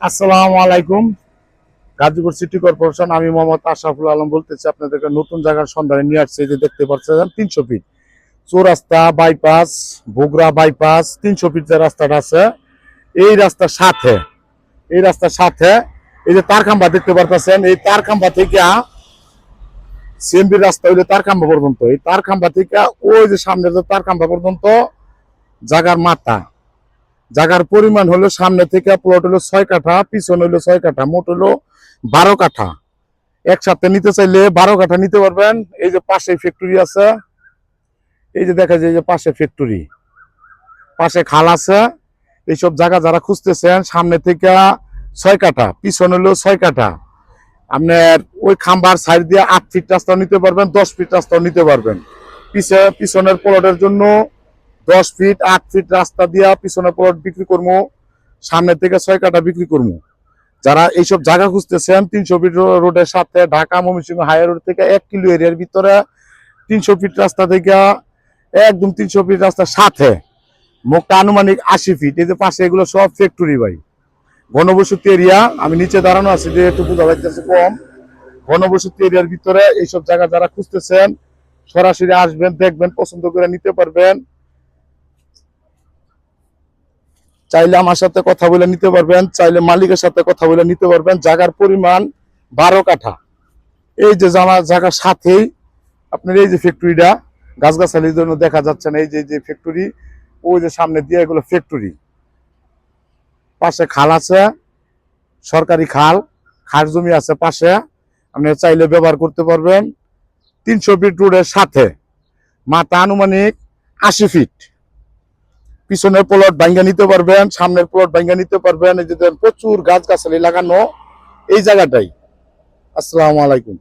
আসসালামু আলাইকুম। Gazipur city corporation, আমি মোহাম্মদ আশরাফুল আলম বলতেছি। আপনাদেরকে নতুন জায়গার সন্ধানে নিয়ে আসছে। এই যে দেখতে পাচ্ছেন 300 ফিট চৌরাস্তা বাইপাস, বগুড়া বাইপাস, 300 ফিট যে রাস্তাটা আছে, এই রাস্তার সাথে এই যে তার খাম্বা দেখতে পারতেছেন। এই তার খাম্বা থেকে সিএমবি রাস্তা হইলে তার খাম্বা পর্যন্ত, এই তার খাম্বা থেকে ওই যে সামনে যে তার খাম্বা পর্যন্ত জাগার মাথা, জায়গার পরিমাণ হলো সামনে থেকে প্লট হলো 6 কাঠা, পিছনে হলো 6 কাঠা, মোট হলো 12 কাঠা। একসাথে নিতে চাইলে 12 কাঠা নিতে পারবেন। এই যে পাশে ফ্যাক্টরি আছে, এই যে দেখা যায় যে পাশে ফ্যাক্টরি, পাশে খাল আছে। এইসব জায়গা যারা খুঁজতেছেন, সামনে থেকে 6 কাঠা, পিছনে হলো 6 কাঠা, আপনার ওই খাম্বার সাইড দিয়ে 8 ফিট রাস্তা নিতে পারবেন, 10 ফিট রাস্তাও নিতে পারবেন। পিছনের প্লটের জন্য 10 ফিট 8 ফিট রাস্তা দিয়া পিছনে প্লট বিক্রি করবো, সামনে থেকে 6 কাঠা বিক্রি করবো। যারা এইসব জায়গা খুঁজতেছেন 300 ফিট রোডের সাথে, ঢাকা ময়মনসিংহ হাই রোড থেকে 1 কিলো এরিয়ার ভিতরে 300 ফিট রাস্তা থেকে একদম 300 ফিট রাস্তার সাথে মুখটা আনুমানিক 80 ফিট। এই যে পাশে এগুলো সব ফ্যাক্টরি ভাই, ঘনবসতি এরিয়া। আমি নিচে দাঁড়ানো আছি যে একটু বোঝা যাচ্ছে কম। ঘনবসতি এরিয়ার ভিতরে এইসব জায়গা যারা খুঁজতেছেন সরাসরি আসবেন, দেখবেন, পছন্দ করে নিতে পারবেন। চাইলে আমার সাথে কথা বলে নিতে পারবেন, চাইলে মালিকের সাথে কথা বলে নিতে পারবেন। জায়গার পরিমাণ 12 কাঠা। এই যে জায়গার সাথেই আপনার এই যে ফ্যাক্টরিটা, গাছগাছালির জন্য দেখা যাচ্ছে না, এই যে ফ্যাক্টরি, ওই যে সামনে দিয়ে এগুলো ফ্যাক্টরি। পাশে খাল আছে, সরকারি খাল, খাস জমি আছে পাশে, আপনি চাইলে ব্যবহার করতে পারবেন। 300 ফিট রোডের সাথে মাথা আনুমানিক 80 ফিট। পিছনের প্লট ভাঙ্গা নিতে পারবেন, সামনের প্লট ভাঙ্গা নিতে পারবেন। এই যে প্রচুর গাছ গাছালি লাগানো এই জায়গাটাই। আসসালামু আলাইকুম।